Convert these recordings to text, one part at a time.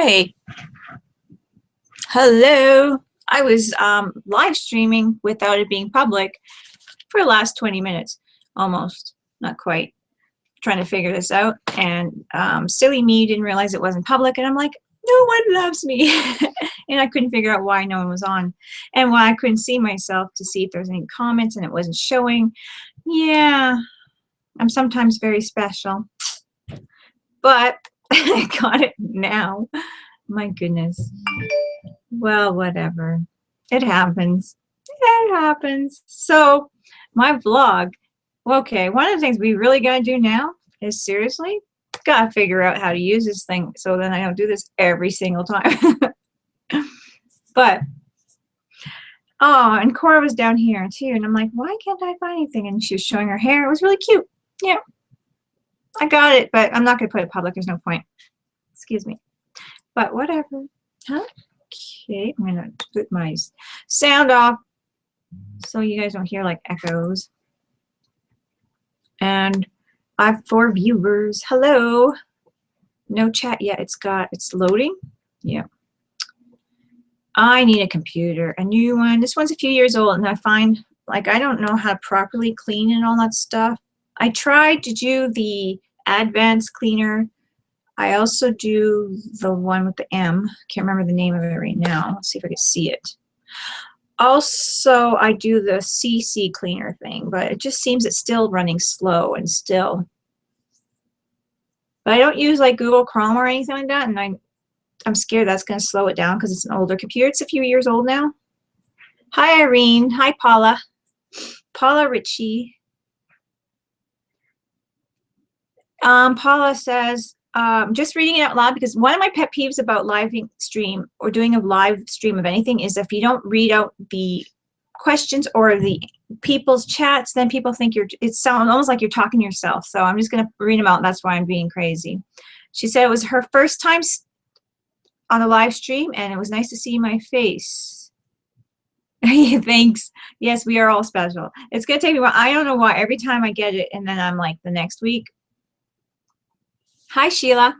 Hey, hello. I was live streaming without it being public for the last 20 minutes, almost, not quite, trying to figure this out. And silly me didn't realize it wasn't public, and I'm like, no one loves me. And I couldn't figure out why no one was on and why I couldn't see myself to see if there was any comments, and it wasn't showing. Yeah, I'm sometimes very special, but I got it now. My goodness. Well, whatever. It happens. It happens. So, my vlog. Okay, one of the things we really got to do now is seriously got to figure out how to use this thing so then I don't do this every single time. But, oh, and Cora was down here too, and I'm like, why can't I find anything? And she was showing her hair. It was really cute. Yeah. I got it, but I'm not going to put it public. There's no point. Excuse me. But whatever. Huh? Okay, I'm going to put my sound off so you guys don't hear like echoes. And I have 4 viewers. Hello. No chat yet. It's loading. Yeah. I need a computer, a new one. This one's a few years old, and I find like I don't know how to properly clean and all that stuff. I tried to do the advanced cleaner. I also do the one with the M. Can't remember the name of it right now. Let's see if I can see it. Also, I do the CC cleaner thing, but it just seems it's still running slow and still. But I don't use like Google Chrome or anything like that, and I'm scared that's going to slow it down because it's an older computer. It's a few years old now. Hi, Irene. Hi, Paula. Paula Ritchie. Paula says, just reading it out loud because one of my pet peeves about live stream or doing a live stream of anything is if you don't read out the questions or the people's chats, then people think it sounds almost like you're talking to yourself. So I'm just going to read them out. And that's why I'm being crazy. She said it was her first time on a live stream, and it was nice to see my face. Thanks. Yes, we are all special. It's going to take me a while. I don't know why. Every time I get it, and then I'm like the next week. Hi, Sheila.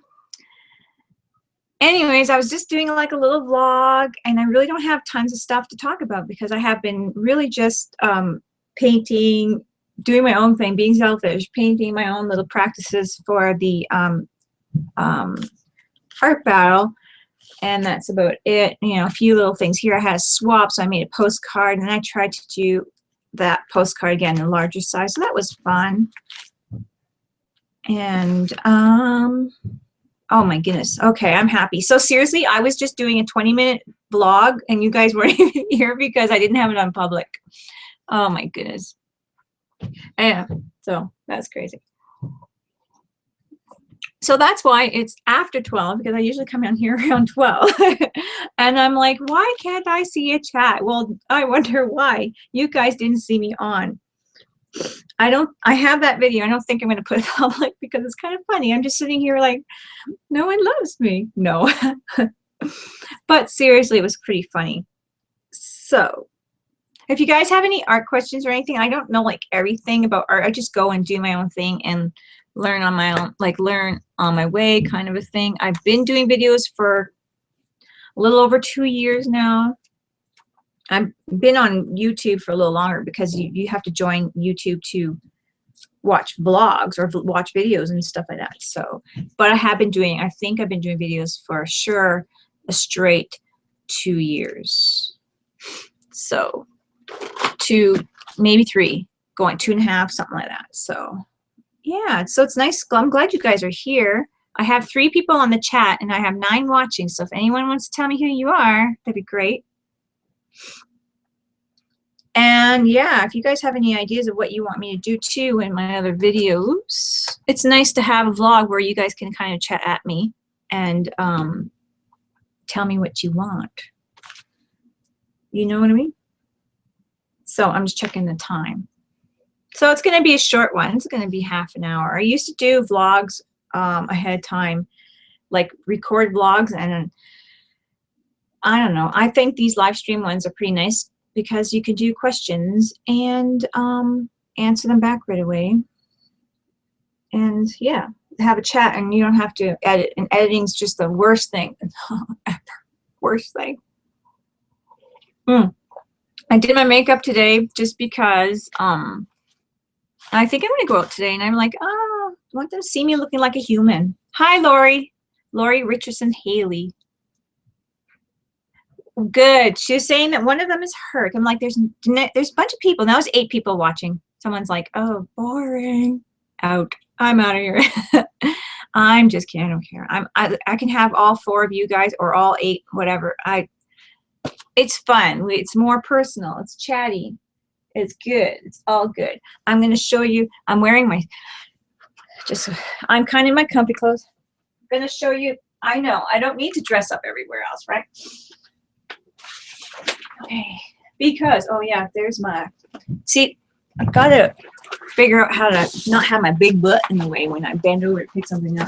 Anyways, I was just doing like a little vlog, and I really don't have tons of stuff to talk about because I have been really just painting, doing my own thing, being selfish, painting my own little practices for the art battle, and that's about it. You know, a few little things here. I had a swap, so I made a postcard, and I tried to do that postcard again in a larger size, so that was fun. And oh my goodness. Okay, I'm happy. So seriously, I was just doing a 20-minute vlog and you guys weren't even here because I didn't have it on public. Oh my goodness. Yeah, so that's crazy. So that's why it's after 12, because I usually come down here around 12. And I'm like, why can't I see a chat? Well, I wonder why you guys didn't see me on. I have that video. I don't think I'm going to put it public because it's kind of funny. I'm just sitting here like, no one loves me. No. But seriously, it was pretty funny. So if you guys have any art questions or anything, I don't know like everything about art. I just go and do my own thing and learn on my own, like learn on my way kind of a thing. I've been doing videos for a little over 2 years now. I've been on YouTube for a little longer because you have to join YouTube to watch vlogs or watch videos and stuff like that. So, but I have been doing, I think I've been doing videos for sure a straight 2 years. So 2, maybe 3, going 2.5, something like that. So yeah, so it's nice. I'm glad you guys are here. I have 3 people on the chat and I have 9 watching. So if anyone wants to tell me who you are, that'd be great. And yeah, if you guys have any ideas of what you want me to do too in my other videos, it's nice to have a vlog where you guys can kind of chat at me and tell me what you want. You know what I mean? So I'm just checking the time. So it's going to be a short one. It's going to be half an hour. I used to do vlogs ahead of time, like record vlogs, and I don't know. I think these live stream ones are pretty nice because you can do questions and answer them back right away. And yeah, have a chat and you don't have to edit. And editing's just the worst thing. Worst thing. I did my makeup today just because I think I'm gonna go out today, and I'm like, oh, I want them to see me looking like a human. Hi, Lori. Lori Richardson Haley. Good. She was saying that one of them is hurt. I'm like, there's a bunch of people. Now there's 8 people watching. Someone's like, oh, boring. Out. I'm out of here. I'm just kidding. I don't care. I can have all 4 of you guys or all 8, whatever. It's fun. It's more personal. It's chatty. It's good. It's all good. I'm going to show you. I'm wearing my, I'm kind of in my comfy clothes. I'm going to show you. I know. I don't need to dress up everywhere else, right? Okay. Because, oh yeah, there's my, see, I've got to figure out how to not have my big butt in the way when I bend over to pick something up.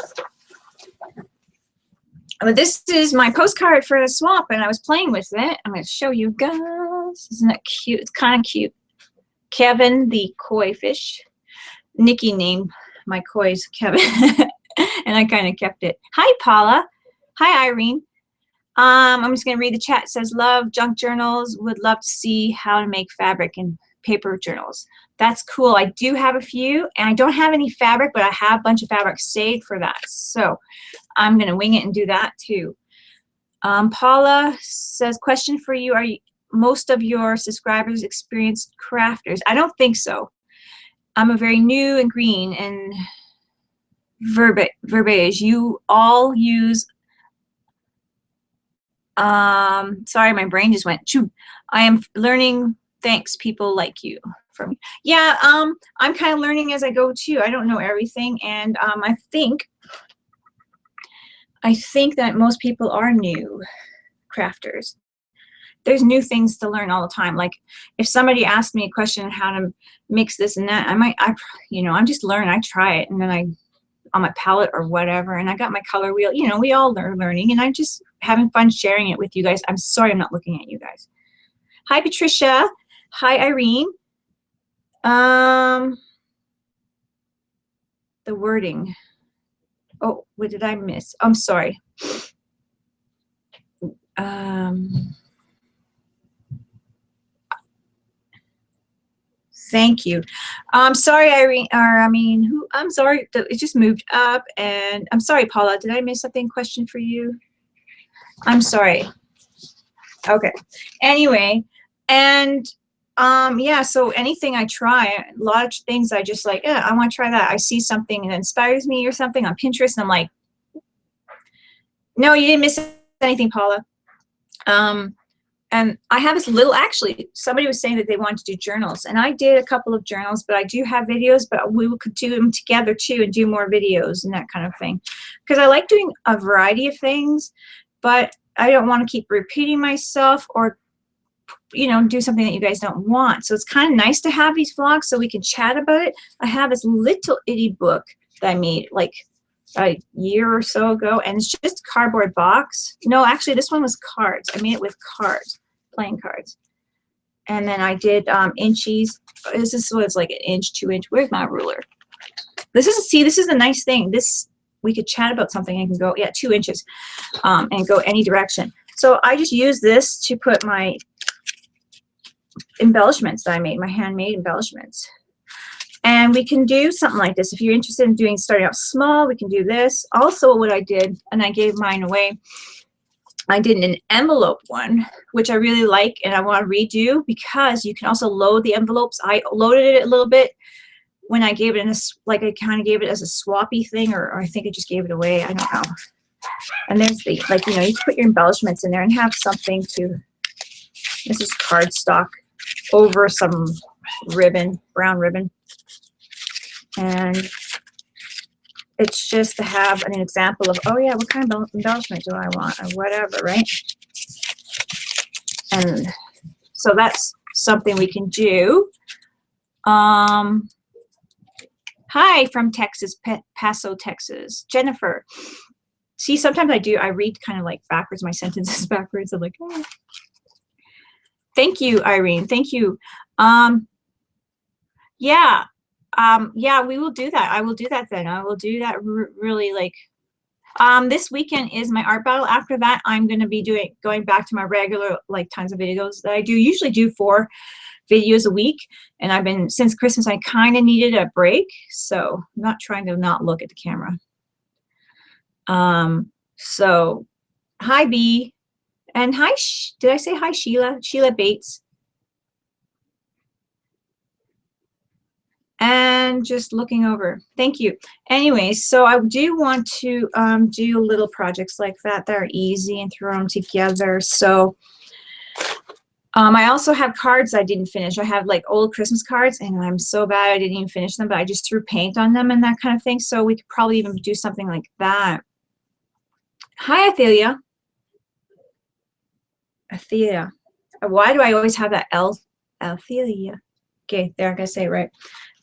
But this is my postcard for the swap, and I was playing with it. I'm going to show you guys. Isn't that cute? It's kind of cute. Kevin, the koi fish. Nicky named my koi's Kevin, and I kind of kept it. Hi, Paula. Hi, Irene. I'm just going to read the chat. It says, love junk journals. Would love to see how to make fabric and paper journals. That's cool. I do have a few, and I don't have any fabric, but I have a bunch of fabric saved for that. So I'm going to wing it and do that too. Paula says, question for you. Are most of your subscribers experienced crafters? I don't think so. I'm a very new and green and verbiage. You all use, sorry, my brain just went, choo. I am learning. Thanks, people like you. From yeah, I'm kind of learning as I go too. I don't know everything, and I think that most people are new crafters. There's new things to learn all the time. Like if somebody asked me a question on how to mix this and that, I'm just learning. I try it, and then on my palette or whatever, and I got my color wheel. You know, we all are learning, and I'm just having fun sharing it with you guys. I'm sorry I'm not looking at you guys. Hi, Patricia. Hi, Irene. The wording. Oh, what did I miss? I'm sorry. Thank you. I'm sorry, Irene, I'm sorry, it just moved up, and I'm sorry, Paula, did I miss something? Question for you? I'm sorry. Okay. Anyway, and yeah, so anything I try, a lot of things I just like, yeah, I want to try that. I see something that inspires me or something on Pinterest, and I'm like, no, you didn't miss anything, Paula. And I have this little, actually, somebody was saying that they wanted to do journals, and I did a couple of journals, but I do have videos, but we could do them together too and do more videos and that kind of thing. Because I like doing a variety of things, but I don't want to keep repeating myself or, you know, do something that you guys don't want. So it's kind of nice to have these vlogs so we can chat about it. I have this little itty book that I made like a year or so ago, and it's just a cardboard box. No, actually this one was cards. I made it with cards, playing cards. And then I did inchies. This was like an inch, 2 inch. Where's my ruler? This is a nice thing. This, we could chat about something and can go, yeah, 2 inches, and go any direction. So I just use this to put my embellishments that I made, my handmade embellishments. And we can do something like this. If you're interested in doing, starting out small, we can do this. Also what I did, and I gave mine away, I did an envelope one, which I really like, and I want to redo because you can also load the envelopes. I loaded it a little bit when I gave it in a, like I kind of gave it as a swappy thing, or I think I just gave it away. I don't know. And there's the, like, you know, you can put your embellishments in there and have something to, this is cardstock over some ribbon, brown ribbon. And it's just to have an example of, oh yeah, what kind of embellishment do I want, or whatever, right? And so that's something we can do. Hi from Texas, Paso, Texas. Jennifer. See, sometimes I read kind of like backwards, my sentences backwards. I'm like, oh. Thank you, Irene. Thank you. Yeah. Yeah, we will do that. I will do that then. I will do that really like, this weekend is my art battle. After that, I'm going to be going back to my regular, like, tons of videos that I do. Usually do 4 videos a week. And I've been, since Christmas, I kind of needed a break. So I'm not trying to not look at the camera. So hi, B. And hi, did I say hi, Sheila? Sheila Bates. And just looking over. Thank you. Anyways, so I do want to do little projects like that that are easy and throw them together. So I also have cards I didn't finish. I have like old Christmas cards, and I'm so bad I didn't even finish them, but I just threw paint on them and that kind of thing. So we could probably even do something like that. Hi, Athelia. Athelia. Why do I always have that L? Athelia. Okay, there, I gotta say it right.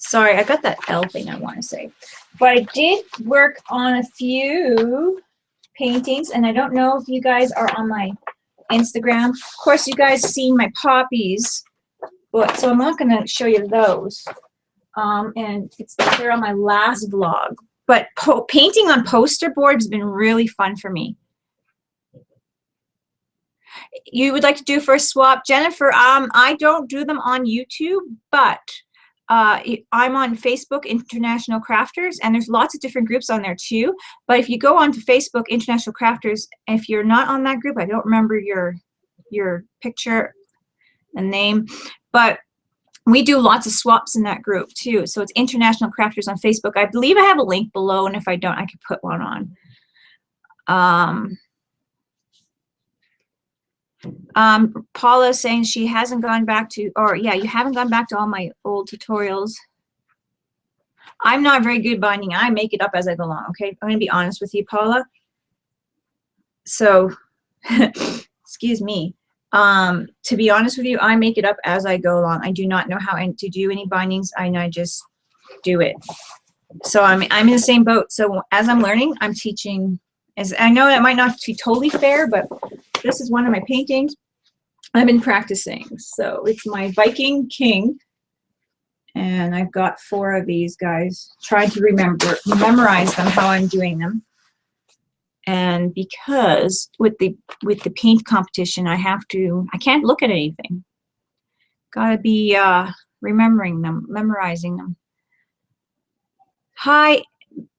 Sorry, I got that L thing I want to say. But I did work on a few paintings, and I don't know if you guys are on my Instagram. Of course, you guys seen my poppies, but so I'm not going to show you those. And they're on my last vlog. But painting on poster board has been really fun for me. You would like to do first swap, Jennifer? I don't do them on YouTube, but I'm on Facebook, International Crafters, and there's lots of different groups on there too. But if you go onto Facebook, International Crafters, if you're not on that group, I don't remember your picture and name, but we do lots of swaps in that group too. So it's International Crafters on Facebook. I believe I have a link below, and if I don't, I could put one on. Paula saying she hasn't gone back to, or yeah, you haven't gone back to all my old tutorials. I'm not very good binding. I make it up as I go along. Okay, I'm gonna be honest with you, Paula. So, excuse me. To be honest with you, I make it up as I go along. I do not know how to do any bindings. I just do it. So I'm in the same boat. So as I'm learning, I'm teaching. As I know that might not be totally fair, but this is one of my paintings I've been practicing. So it's my Viking King, and I've got 4 of these guys. Trying to memorize them, how I'm doing them. And because with the paint competition, I can't look at anything. Gotta be remembering them, memorizing them. Hi,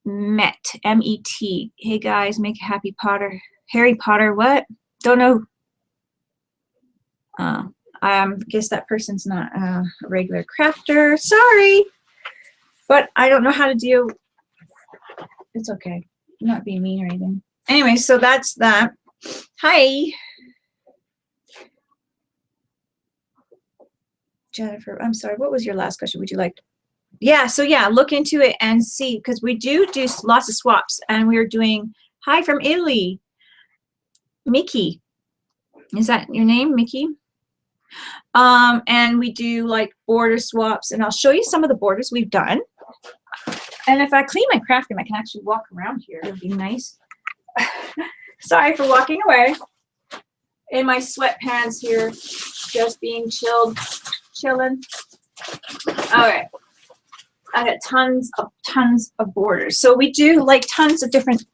Met, M-E-T. Hey guys, make a happy Potter. Harry Potter, what? Don't know. I guess that person's not a regular crafter. Sorry, but I don't know how to deal. It's okay. I'm not being mean or anything. Anyway, so that's that. Hi, Jennifer. I'm sorry. What was your last question? Would you like? Yeah. So yeah, look into it and see, because we do lots of swaps, and we're doing. Hi from Italy, Mickey. Is that your name, Mickey? And we do like border swaps, and I'll show you some of the borders we've done. And if I clean my craft room, I can actually walk around here. It would be nice. Sorry for walking away in my sweatpants here, just being chilling. All right, I got tons of borders. So we do like tons of different.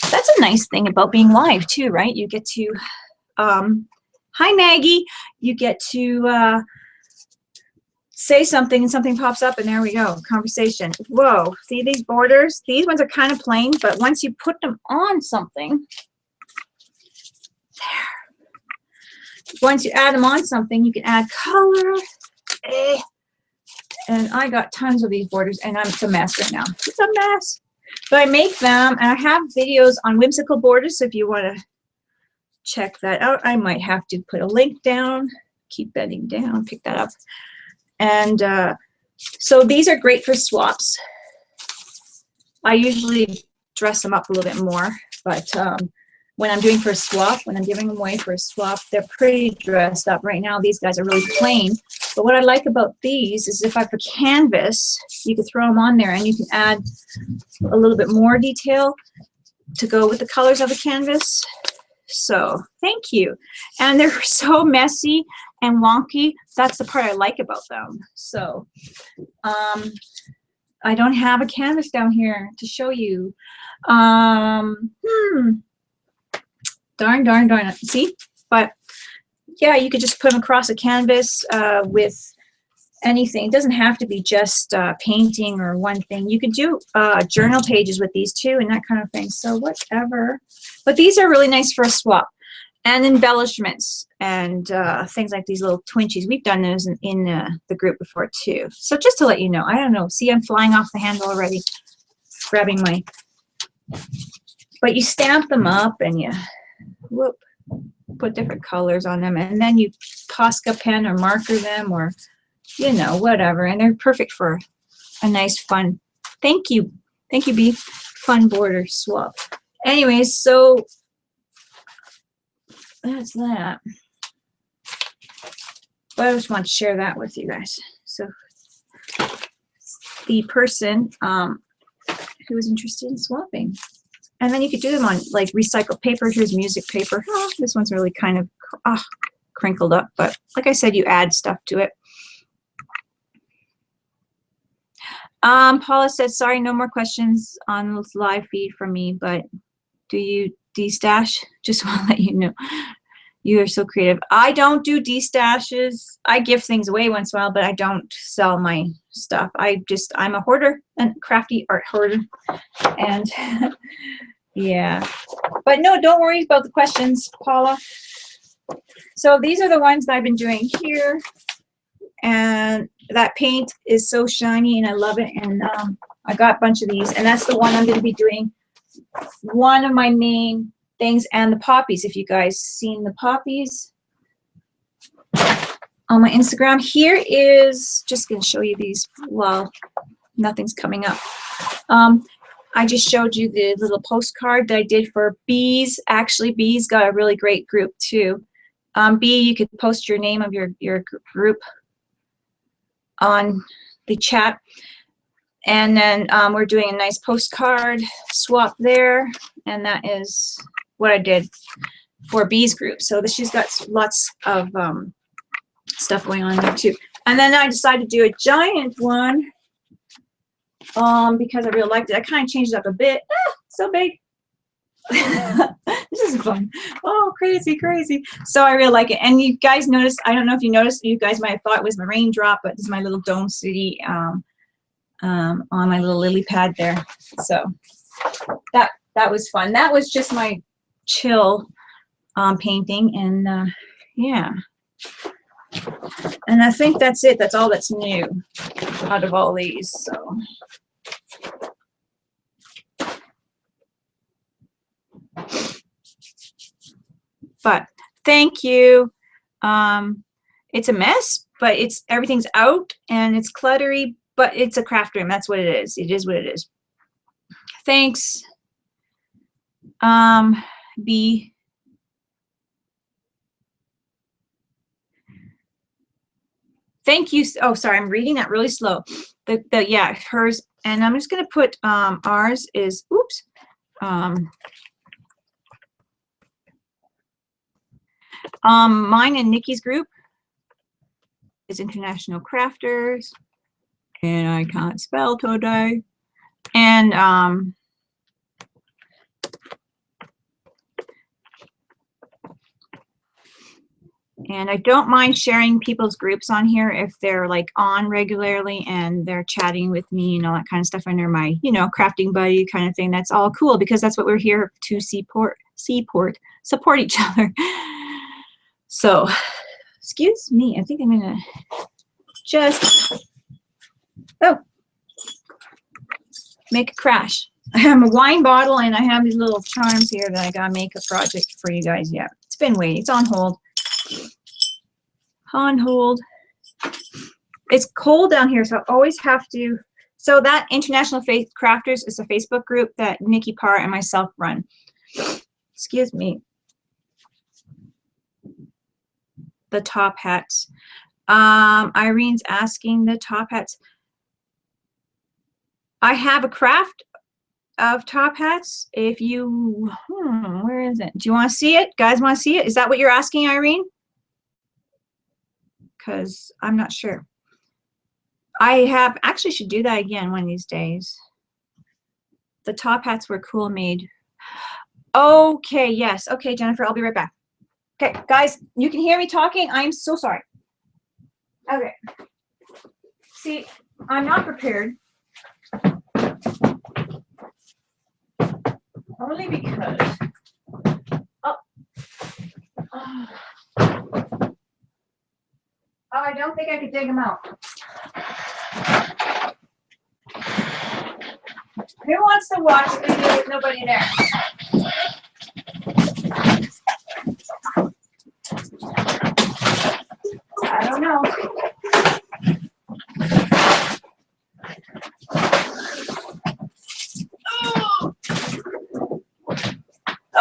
That's a nice thing about being live too, right? You get to hi Maggie, you get to say something and something pops up, and there we go, conversation. Whoa, see these borders? These ones are kind of plain, but once you put them on something, there. Once you add them on something, you can add color. And I got tons of these borders, and it's a mess right now. It's a mess. But I make them, and I have videos on whimsical borders, so if you want to check that out, I might have to put a link down. Keep bending down, pick that up. And so these are great for swaps. I usually dress them up a little bit more, but when I'm doing for a swap, when I'm giving them away for a swap, they're pretty dressed up. Right now, these guys are really plain. But what I like about these is if I put canvas, you can throw them on there, and you can add a little bit more detail to go with the colors of the canvas. So thank you. And they're so messy and wonky. That's the part I like about them. So I don't have a canvas down here to show you. Darn. See? But yeah, you could just put them across a canvas with anything. It doesn't have to be just painting or one thing. You could do journal pages with these too and that kind of thing. So whatever. But these are really nice for a swap. And embellishments and things like these little twinchies. We've done those in the group before too. So just to let you know, I don't know. See, I'm flying off the handle already, grabbing my. But you stamp them up and you whoop, put different colors on them, and then you Posca pen or marker them, or you know, whatever. And they're perfect for a nice fun. Thank you, B. Fun border swap. Anyways, so. That's that. But I just want to share that with you guys. So the person who was interested in swapping. And then you could do them on like recycled paper. Here's music paper. Oh, this one's really kind of crinkled up. But like I said, you add stuff to it. Paula said, sorry, no more questions on this live feed from me, but do you de-stash? Just want to let you know. You are so creative. I don't do de-stashes. I give things away once in a while, but I don't sell my stuff. I'm a hoarder and crafty art hoarder. And yeah. But no, don't worry about the questions, Paula. So these are the ones that I've been doing here. And that paint is so shiny and I love it. And I got a bunch of these. And that's the one I'm going to be doing. One of my main things, and the poppies, if you guys seen the poppies on my Instagram. Here is, just going to show you these while nothing's coming up. I just showed you the little postcard that I did for bees. Actually, bees got a really great group too. Bee, you could post your name of your group on the chat. And then we're doing a nice postcard swap there. And that is what I did for Bee's group. So she's got lots of stuff going on there too. And then I decided to do a giant one because I really liked it. I kind of changed it up a bit. So big. This is fun. Oh, crazy, crazy. So I really like it. And you guys noticed, I don't know if you noticed, you guys might have thought it was my raindrop, but this is my little Dome City on my little lily pad there. So that was fun. That was just my chill painting, and yeah. And I think that's it. That's all that's new out of all these. So but thank you. It's a mess, but everything's out and it's cluttery, but it's a craft room. That's what it is. It is what it is. Thanks. B. Thank you. Oh, sorry, I'm reading that really slow. Yeah, hers, and I'm just gonna put ours is oops. Mine and Nikki's group is International Crafters, and I can't spell today. And I don't mind sharing people's groups on here if they're like on regularly and they're chatting with me and all that kind of stuff, and they're my, you know, crafting buddy kind of thing. That's all cool because that's what we're here to support each other. So, excuse me, I think I'm gonna just make a crash. I have a wine bottle and I have these little charms here that I gotta make a project for you guys. Yeah, it's been waiting. It's on hold. On hold. It's cold down here, so I always have to. So that International Faith Crafters is a Facebook group that Nicky Parr and myself run. Excuse me. The top hats. Irene's asking the top hats. I have a craft of top hats. If you, where is it? Do you want to see it? Guys want to see it? Is that what you're asking, Irene? Because I'm not sure. I actually should do that again one of these days. The top hats were cool made. Okay, yes. Okay, Jennifer, I'll be right back. Okay, guys, you can hear me talking. I'm so sorry. Okay. See, I'm not prepared. Only because. Oh. I don't think I could dig them out. Who wants to watch a video with nobody there? I don't know.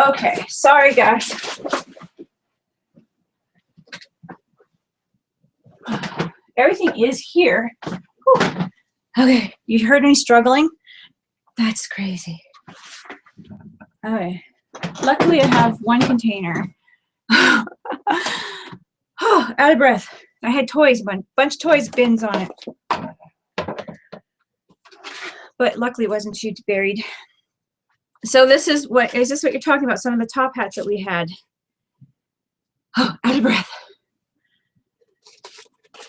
Okay, sorry guys. Everything is here. Whew. Okay, you heard me struggling? That's crazy. Okay, luckily I have one container. Oh, out of breath. I had toys, a bunch of toys bins on it. But luckily it wasn't too buried. So this is what, is this what you're talking about? Some of the top hats that we had. Oh, out of breath.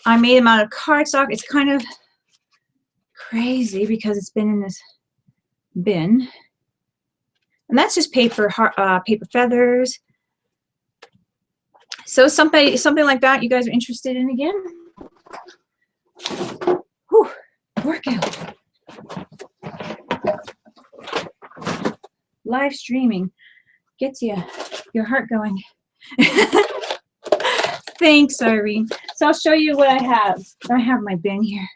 I made them out of cardstock. It's kind of crazy because it's been in this bin. And that's just paper, paper feathers. So something like that you guys are interested in again? Whew, workout. Live streaming gets your heart going. Thanks, Irene. So I'll show you what I have. I have my bin here.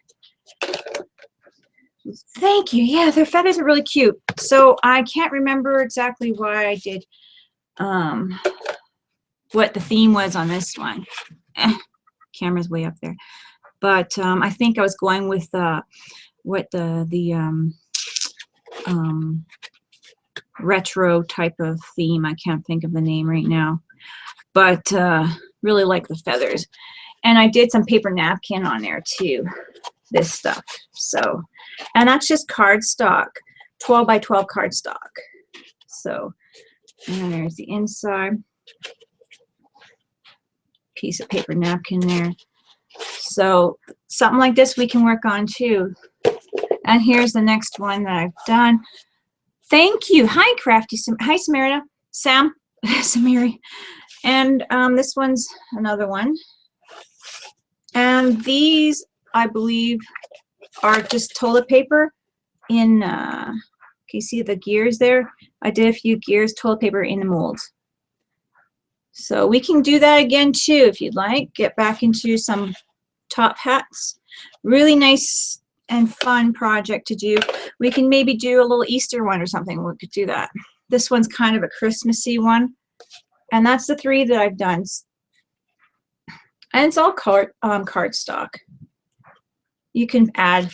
Thank you. Yeah, their feathers are really cute. So I can't remember exactly why I did what the theme was on this one. Camera's way up there. But I think I was going with what the retro type of theme. I can't think of the name right now. But really like the feathers. And I did some paper napkin on there too, this stuff. So, and that's just cardstock, 12 by 12 cardstock. So, and there's the inside. Piece of paper napkin there. So something like this we can work on too. And here's the next one that I've done. Thank you. Hi, Crafty. Hi, Samarita. Sam. Samiri. And this one's another one. And these, I believe, are just toilet paper in, can you see the gears there? I did a few gears, toilet paper in the molds. So we can do that again too if you'd like. Get back into some top hats. Really nice and fun project to do. We can maybe do a little Easter one or something. We could do that. This one's kind of a Christmassy one. And that's the 3 that I've done. And it's all cardstock. You can add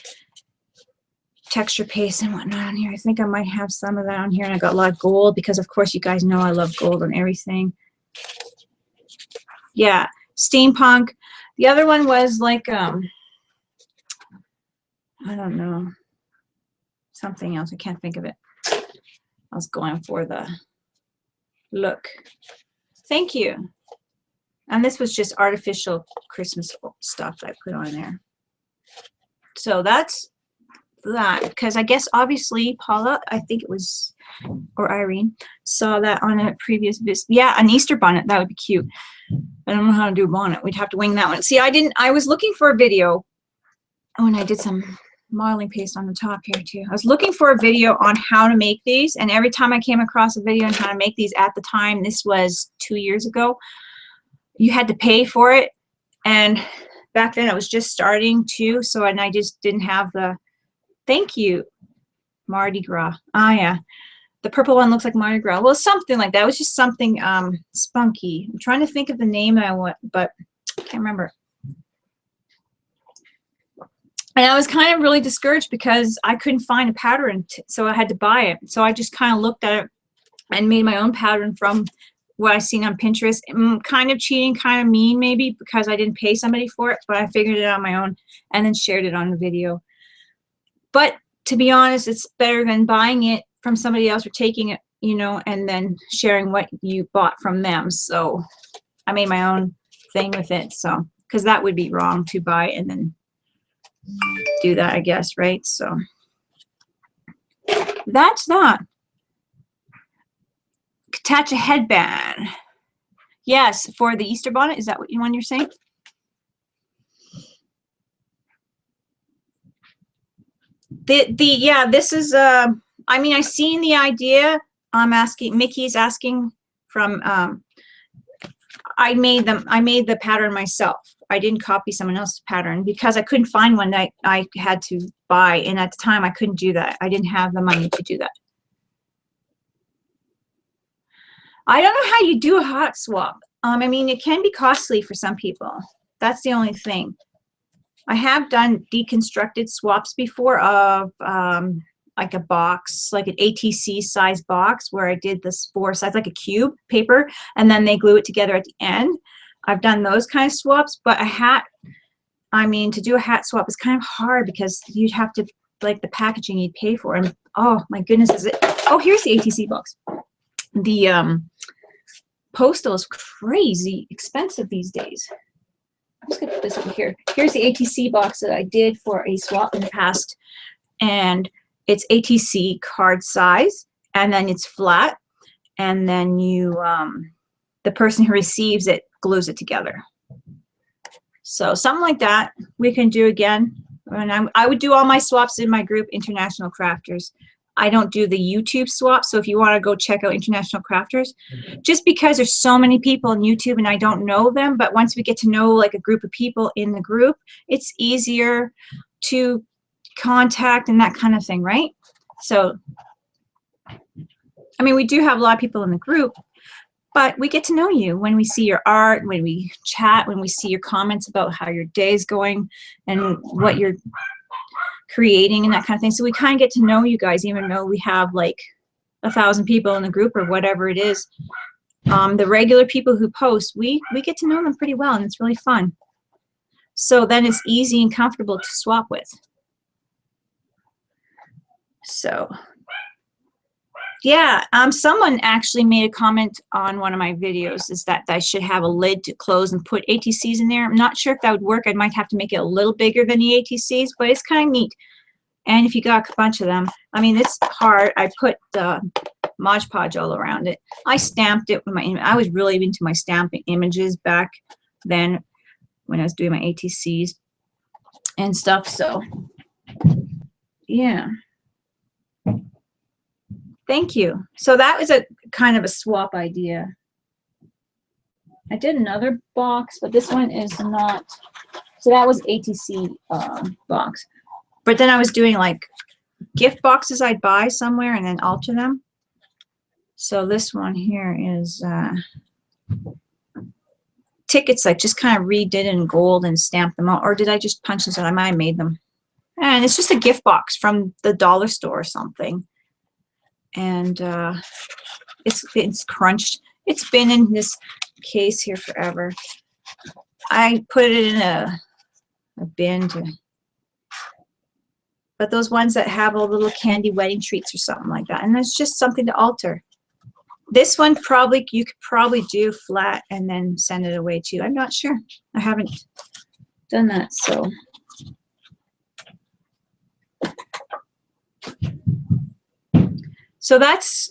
texture paste and whatnot on here. I think I might have some of that on here. And I got a lot of gold because, of course, you guys know I love gold and everything. Yeah, steampunk. The other one was like, I don't know, something else. I can't think of it. I was going for the look. Thank you. And this was just artificial Christmas stuff that I put on there. So that's that, because I guess obviously Paula, I think it was, or Irene, saw that on a previous video. Yeah, an Easter bonnet, that would be cute. I don't know how to do a bonnet. We'd have to wing that one. See, I was looking for a video. Oh, and I did some modeling paste on the top here too. I was looking for a video on how to make these, and every time I came across a video on how to make these at the time, this was 2 years ago, you had to pay for it. And back then I was just starting too, so, and I just didn't have the, thank you, Mardi Gras. Ah, yeah. The purple one looks like Mardi Gras. Well, something like that. It was just something spunky. I'm trying to think of the name I want, but I can't remember. And I was kind of really discouraged because I couldn't find a pattern, so I had to buy it. So I just kind of looked at it and made my own pattern from what I seen on Pinterest. Kind of cheating, kind of mean maybe, because I didn't pay somebody for it, but I figured it out on my own and then shared it on the video. But to be honest, it's better than buying it from somebody else or taking it, you know, and then sharing what you bought from them. So I made my own thing with it. So, because that would be wrong to buy and then do that, I guess, right? So that's that. Attach a headband. Yes, for the Easter bonnet. Is that what one you're saying? Yeah, this is I mean, I seen the idea. I'm asking, Mickey's asking from I made the pattern myself. I didn't copy someone else's pattern because I couldn't find one that I had to buy, and at the time I couldn't do that. I didn't have the money to do that. I don't know how you do a hot swap. I mean, it can be costly for some people. That's the only thing. I have done deconstructed swaps before of like a box, like an ATC size box, where I did this 4 sides, like a cube paper, and then they glue it together at the end. I've done those kind of swaps, but a hat, I mean, to do a hat swap is kind of hard because you'd have to, like, the packaging you'd pay for. And oh my goodness, is it? Oh, here's the ATC box. The postal is crazy expensive these days. I'm just gonna put this over here. Here's the ATC box that I did for a swap in the past, and it's ATC card size, and then it's flat, and then you the person who receives it glues it together. So something like that we can do again. And I would do all my swaps in my group, International Crafters. I don't do the YouTube swap, so if you want to go check out International Crafters, just because there's so many people on YouTube and I don't know them, but once we get to know like a group of people in the group, it's easier to contact and that kind of thing, right? So, I mean, we do have a lot of people in the group, but we get to know you when we see your art, when we chat, when we see your comments about how your day is going and what you're creating and that kind of thing. So we kind of get to know you guys, even though we have like 1,000 people in the group or whatever it is. The regular people who post, we get to know them pretty well, and it's really fun. So then it's easy and comfortable to swap with. So yeah, someone actually made a comment on one of my videos, is that I should have a lid to close and put ATCs in there. I'm not sure if that would work. I might have to make it a little bigger than the ATCs, but it's kind of neat. And if you got a bunch of them, I mean, it's hard. I put Mod Podge all around it. I stamped it with my, I was really into my stamping images back then when I was doing my ATCs and stuff. So yeah. Thank you. So that was a kind of a swap idea. I did another box, but this one is not. So that was ATC box. But then I was doing like gift boxes I'd buy somewhere and then alter them. So this one here is tickets I just kind of redid in gold and stamped them out. Or did I just punch this out? I might have made them. And it's just a gift box from the dollar store or something. And it's crunched. It's been in this case here forever. I put it in a bin but those ones that have a little candy wedding treats or something like that, and it's just something to alter. This one probably you could probably do flat and then send it away too. I'm not sure. I haven't done that, so. So that's,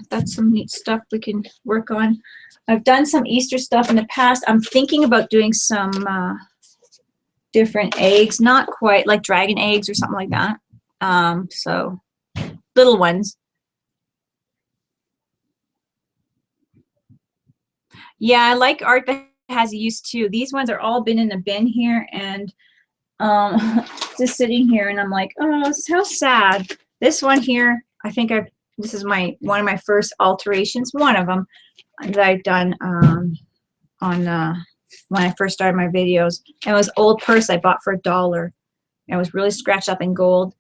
that's some neat stuff we can work on. I've done some Easter stuff in the past. I'm thinking about doing some different eggs, not quite like dragon eggs or something like that. So little ones. Yeah, I like art that has a use too. These ones are all been in a bin here and just sitting here, and I'm like, oh, how sad. This one here, I think this is one of my first alterations, one of them that I've done when I first started my videos. It was an old purse I bought for $1. It was really scratched up in gold,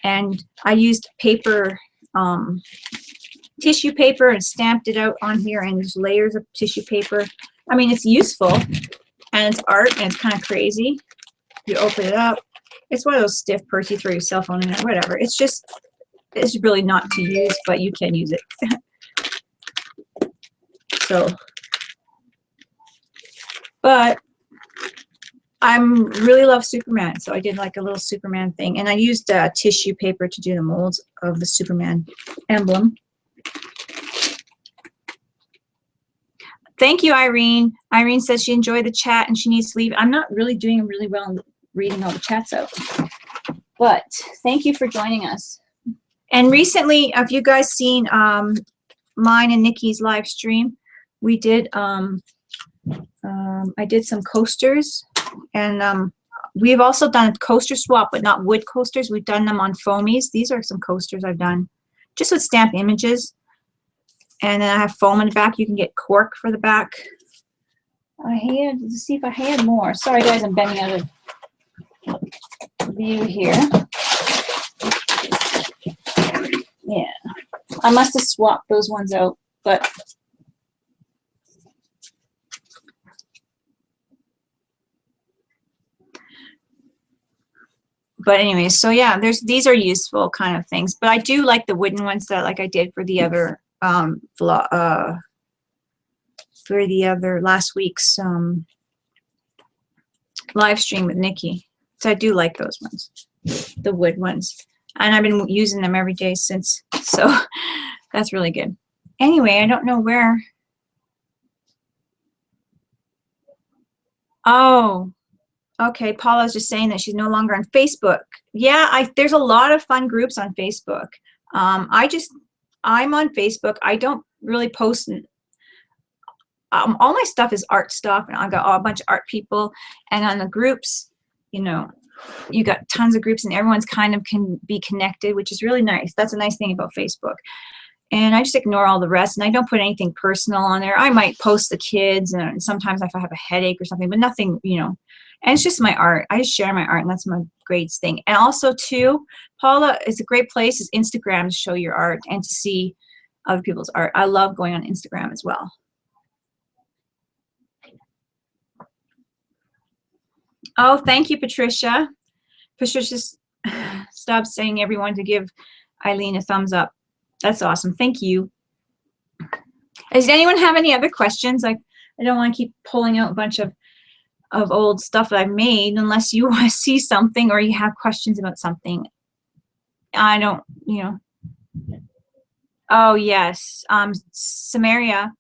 and I used paper tissue paper and stamped it out on here, and there's layers of tissue paper. I mean, it's useful, and it's art, and it's kind of crazy. You open it up. It's one of those stiff purse you throw your cell phone in it, whatever. It's just, it's really not to use, but you can use it. So, but I really love Superman, so I did like a little Superman thing, and I used tissue paper to do the molds of the Superman emblem. Thank you, Irene. Irene says she enjoyed the chat and she needs to leave. I'm not really doing really well in reading all the chats out, but thank you for joining us. And recently, have you guys seen mine and Nikki's live stream? We did, I did some coasters, and we've also done a coaster swap, but not wood coasters. We've done them on foamies. These are some coasters I've done just with stamped images. And then I have foam in the back. You can get cork for the back. I had to see if I had more. Sorry guys, I'm bending out of view here. Yeah, I must have swapped those ones out, but anyway, so yeah, these are useful kind of things. But I do like the wooden ones that like I did for the other last week's live stream with Nikki. So I do like those ones, the wood ones, and I've been using them every day since, so that's really good. Anyway, I don't know where. Oh, okay, Paula's just saying that she's no longer on Facebook. Yeah, there's a lot of fun groups on Facebook. I'm on Facebook. I don't really post. All my stuff is art stuff, and I got a bunch of art people. And on the groups, you know, you got tons of groups, and everyone's kind of can be connected, which is really nice. That's a nice thing about Facebook. And I just ignore all the rest, and I don't put anything personal on there. I might post the kids, and sometimes if I have a headache or something, but nothing, you know. And it's just my art. I just share my art, and that's my grades thing. And also, too, Paula, is a great place is Instagram to show your art and to see other people's art. I love going on Instagram as well. Oh, thank you, Patricia. Patricia, stop saying everyone to give Eileen a thumbs up. That's awesome. Thank you. Does anyone have any other questions? I don't want to keep pulling out a bunch of old stuff that I've made unless you want to see something or you have questions about something. I don't, you know. Oh, yes. Samaria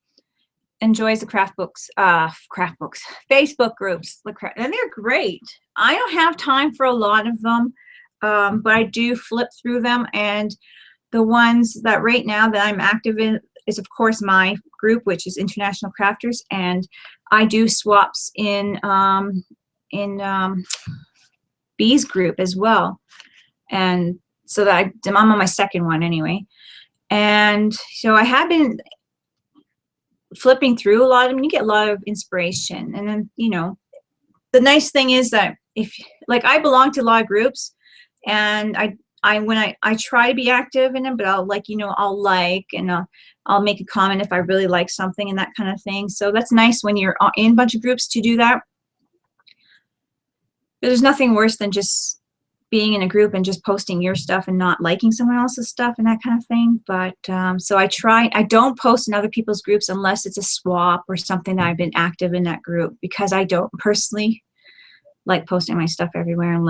enjoys the craft books, Facebook groups, and they're great. I don't have time for a lot of them, but I do flip through them, and the ones that right now that I'm active in is, of course, my group, which is International Crafters, and I do swaps in B's group as well, and so that I'm on my second one anyway. And so I have been flipping through a lot of them. You get a lot of inspiration, and then, you know, the nice thing is that if, like, I belong to a lot of groups, and when I try to be active in them, but I'll, like, you know, I'll like, and I'll make a comment if I really like something and that kind of thing. So that's nice when you're in a bunch of groups to do that. There's nothing worse than just being in a group and just posting your stuff and not liking someone else's stuff and that kind of thing. But so I don't post in other people's groups unless it's a swap or something that I've been active in that group, because I don't personally like posting my stuff everywhere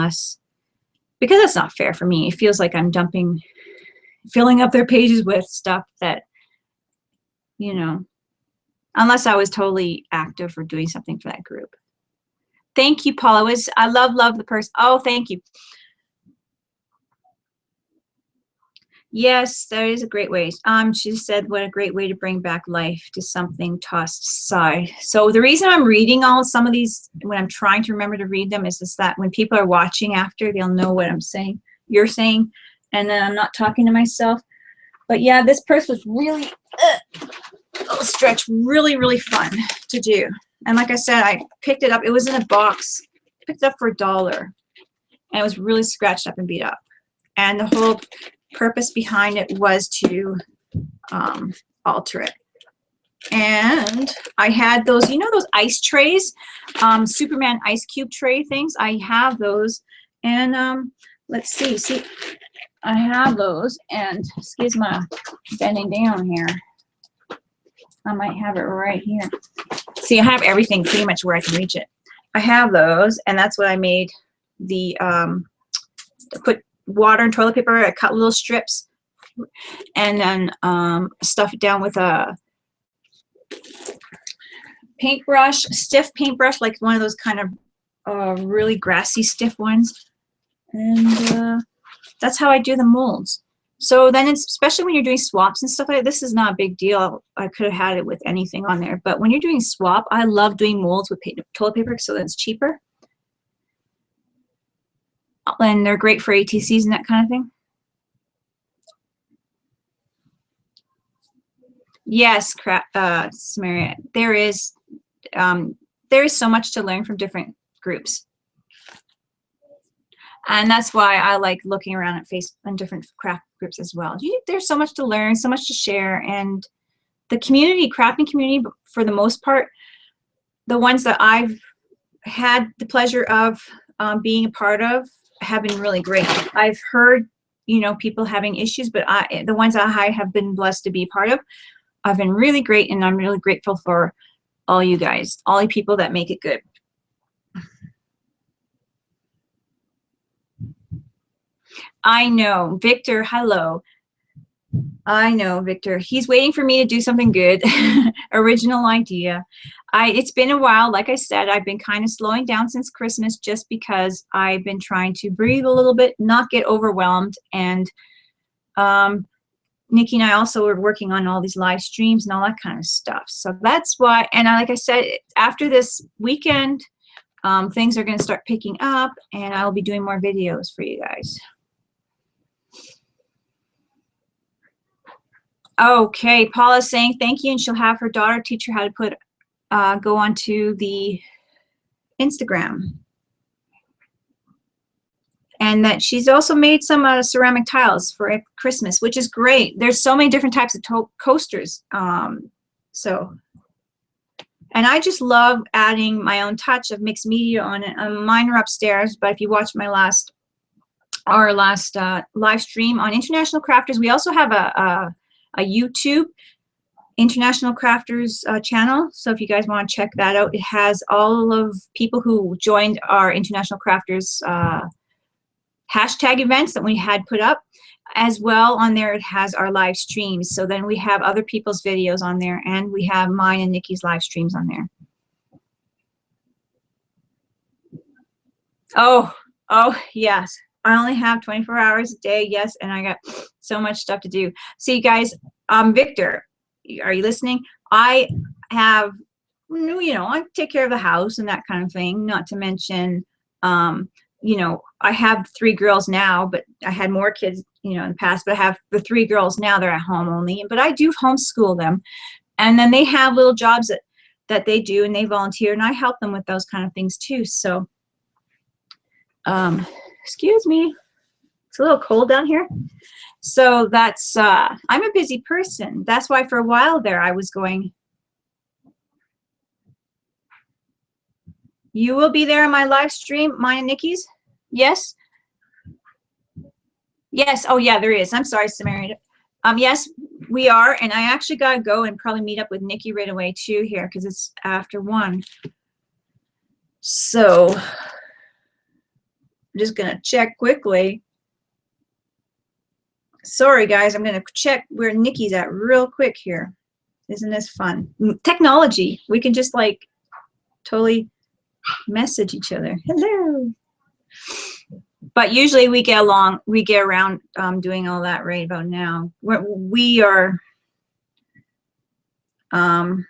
because that's not fair for me. It feels like I'm filling up their pages with stuff that, you know, unless I was totally active or doing something for that group. Thank you, Paula. I love the person. Oh, thank you. Yes, that is a great way. She said, what a great way to bring back life to something tossed aside. So the reason I'm reading some of these, when I'm trying to remember to read them, is just that when people are watching after, they'll know what I'm saying, you're saying, and then I'm not talking to myself. But yeah, this purse was really, stretch, really fun to do. And like I said, I picked it up. It was in a box. Picked it up for $1. And it was really scratched up and beat up. And the whole purpose behind it was to alter it. And I had those, you know, those ice trays, Superman ice cube tray things. I have those, and let's see, I have those, and excuse my bending down here. I might have it right here. See, I have everything pretty much where I can reach it. I have those, and that's what I made the, put water and toilet paper, I cut little strips, and then stuff it down with a paintbrush, stiff paintbrush, like one of those kind of really grassy stiff ones. And that's how I do the molds. So then it's, especially when you're doing swaps and stuff like that, this is not a big deal. I could have had it with anything on there. But when you're doing swap, I love doing molds with toilet paper so that it's cheaper. And they're great for ATCs and that kind of thing. Yes, Samaria, there is so much to learn from different groups. And that's why I like looking around at Facebook and different craft groups as well. There's so much to learn, so much to share, and the community, crafting community, for the most part, the ones that I've had the pleasure of being a part of have been really great. I've heard, you know, people having issues, but the ones that I have been blessed to be part of, have been really great, and I'm really grateful for all you guys, all you people that make it good. I know, Victor, hello. I know, Victor. He's waiting for me to do something good. Original idea. It's been a while. Like I said, I've been kind of slowing down since Christmas just because I've been trying to breathe a little bit, not get overwhelmed. And Nicky and I also were working on all these live streams and all that kind of stuff. So that's why, and like I said, after this weekend, things are going to start picking up, and I'll be doing more videos for you guys. Okay, Paula's saying thank you, and she'll have her daughter teach her how to put go onto the Instagram. And that she's also made some ceramic tiles for Christmas, which is great. There's so many different types of coasters. And I just love adding my own touch of mixed media on it. Mine are upstairs, but if you watch my last live stream on International Crafters, we also have a YouTube International Crafters channel. So if you guys want to check that out, it has all of people who joined our International Crafters hashtag events that we had put up. As well, on there it has our live streams. So then we have other people's videos on there, and we have mine and Nikki's live streams on there. Oh yes. I only have 24 hours a day, yes, and I got so much stuff to do. So you guys, Victor, are you listening? I have, you know, I take care of the house and that kind of thing, not to mention, you know, I have 3 girls now, but I had more kids, you know, in the past, but I have the 3 girls now. They're at home only, but I do homeschool them. And then they have little jobs that they do, and they volunteer, and I help them with those kind of things too. So, excuse me, it's a little cold down here. So that's, I'm a busy person. That's why for a while there I was going, you will be there on my live stream, mine and Nikki's? Yes? Yes, oh yeah, there is. I'm sorry, Samaria. Yes, we are, and I actually gotta go and probably meet up with Nicky right away too here, because it's after 1. So I'm just gonna check quickly. Sorry guys, I'm gonna check where Nicky's at real quick here. Isn't this fun? Technology, we can just like totally message each other. Hello. But usually we get along, we get around doing all that right about now. We are going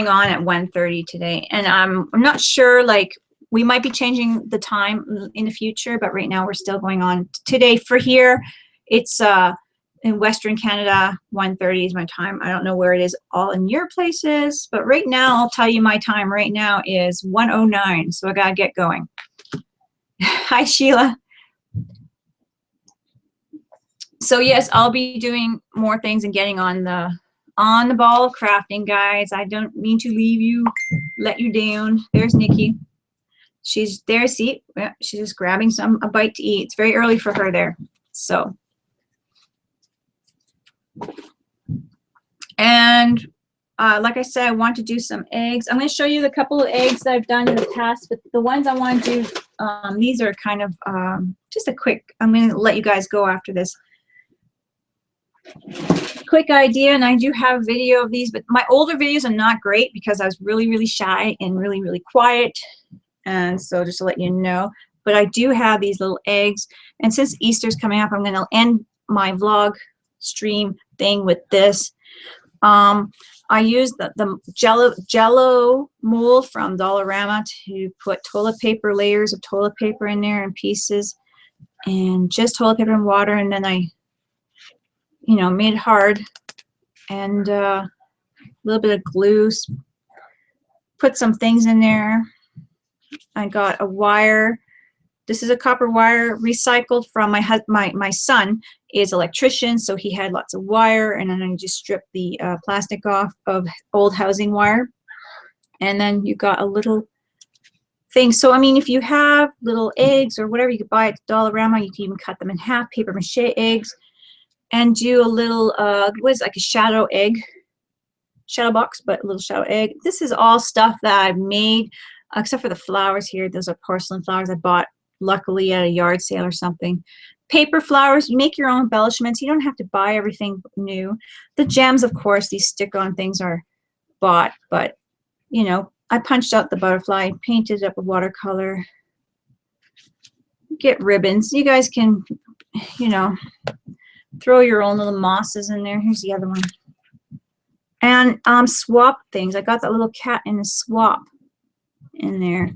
on at 1:30 today, and I'm not sure, like, we might be changing the time in the future, but right now we're still going on today. For here, it's in Western Canada, 1:30 is my time. I don't know where it is all in your places, but right now I'll tell you my time right now is 1:09, so I gotta get going. Hi, Sheila. So yes, I'll be doing more things and getting on the ball of crafting, guys. I don't mean to leave you, let you down. There's Nikki. She's there. See, yeah, she's just grabbing a bite to eat. It's very early for her there. So, and like I said, I want to do some eggs. I'm going to show you the couple of eggs that I've done in the past, but the ones I want to do, these are kind of just a quick, I'm going to let you guys go after this. Quick idea, and I do have a video of these, but my older videos are not great because I was really, really shy and really, really quiet. And so just to let you know, but I do have these little eggs. And since Easter's coming up, I'm going to end my vlog stream thing with this. I used the Jello mold from Dollarama to put toilet paper, layers of toilet paper in there in pieces, and just toilet paper and water, and then I, you know, made it hard, and a little bit of glue, put some things in there. I got a wire. This is a copper wire recycled from my son is electrician, so he had lots of wire, and then I just stripped the plastic off of old housing wire. And then you got a little thing. So I mean, if you have little eggs or whatever, you could buy at Dollarama. You can even cut them in half, paper mache eggs, and do a little what is it, like a shadow egg, shadow box, but a little shadow egg. This is all stuff that I've made, except for the flowers here. Those are porcelain flowers I bought luckily at a yard sale or something. Paper flowers, you make your own embellishments. You don't have to buy everything new. The gems, of course, these stick-on things are bought, but you know, I punched out the butterfly, painted it up with watercolor. Get ribbons. You guys can, you know, throw your own little mosses in there. Here's the other one. And swap things. I got that little cat in a swap in there.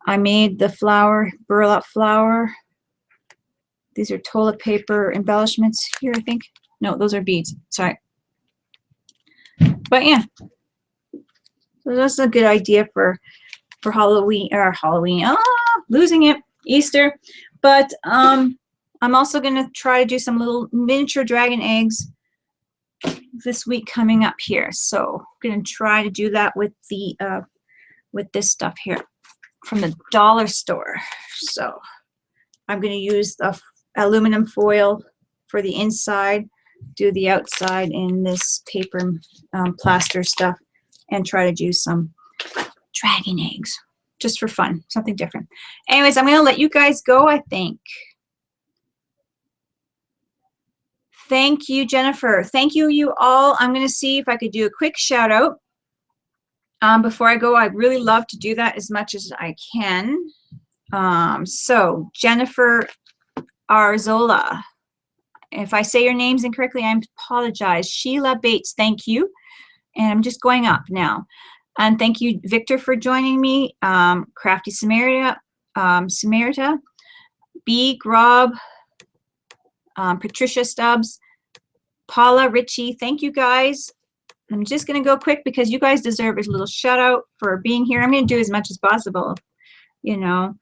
I made the flower, burlap flower. These are toilet paper embellishments here, I think. No, those are beads. Sorry. But yeah, so that's a good idea for Halloween, or Halloween. Losing it. Easter. But I'm also going to try to do some little miniature dragon eggs this week coming up here. So I'm going to try to do that with the with this stuff here from the dollar store. So I'm going to use the aluminum foil for the inside, do the outside in this paper plaster stuff, and try to do some dragon eggs just for fun, something different. Anyways, I'm going to let you guys go, I think. Thank you, Jennifer. Thank you, you all. I'm going to see if I could do a quick shout out. Before I go, I'd really love to do that as much as I can. So Jennifer Arzola, if I say your names incorrectly, I apologize. Sheila Bates, thank you. And I'm just going up now. And thank you, Victor, for joining me. Crafty Samarita, B. Grob, Patricia Stubbs, Paula Ritchie, thank you guys. I'm just going to go quick because you guys deserve a little shout out for being here. I'm going to do as much as possible, you know.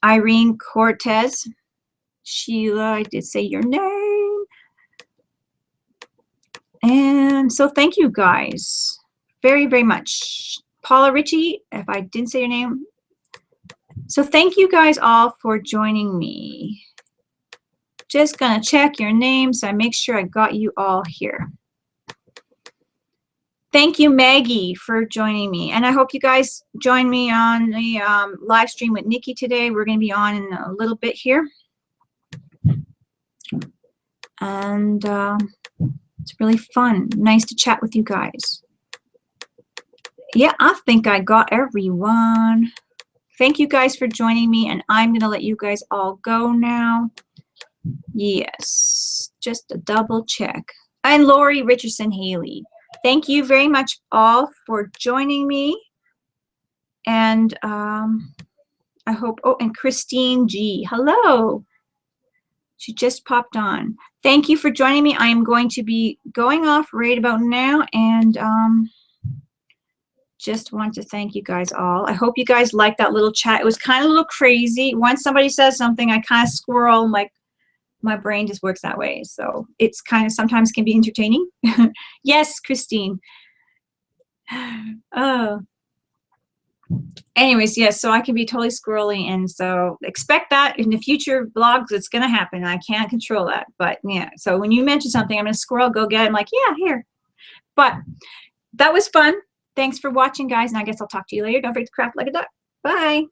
Irene Cortez, Sheila, I did say your name. And so thank you guys very, very much. Paula Ritchie, if I didn't say your name. So thank you guys all for joining me. Just going to check your names so I make sure I got you all here. Thank you, Maggie, for joining me. And I hope you guys join me on the live stream with Nikki today. We're going to be on in a little bit here. And it's really fun. Nice to chat with you guys. Yeah, I think I got everyone. Thank you guys for joining me. And I'm going to let you guys all go now. Yes, just a double check. And Lori Richardson Haley. Thank you very much all for joining me. And I hope, oh, and Christine G. Hello. She just popped on. Thank you for joining me. I am going to be going off right about now. And just want to thank you guys all. I hope you guys liked that little chat. It was kind of a little crazy. Once somebody says something, I kind of squirrel. I'm like, my brain just works that way. So it's kind of sometimes can be entertaining. Yes, Christine. Oh. Anyways, yes, so I can be totally squirrely, and so expect that in the future vlogs. It's gonna happen. I can't control that, but yeah. So when you mention something, I'm gonna squirrel, go get it. I'm like, yeah, here. But that was fun. Thanks for watching, guys, and I guess I'll talk to you later. Don't forget to craft like a duck. Bye.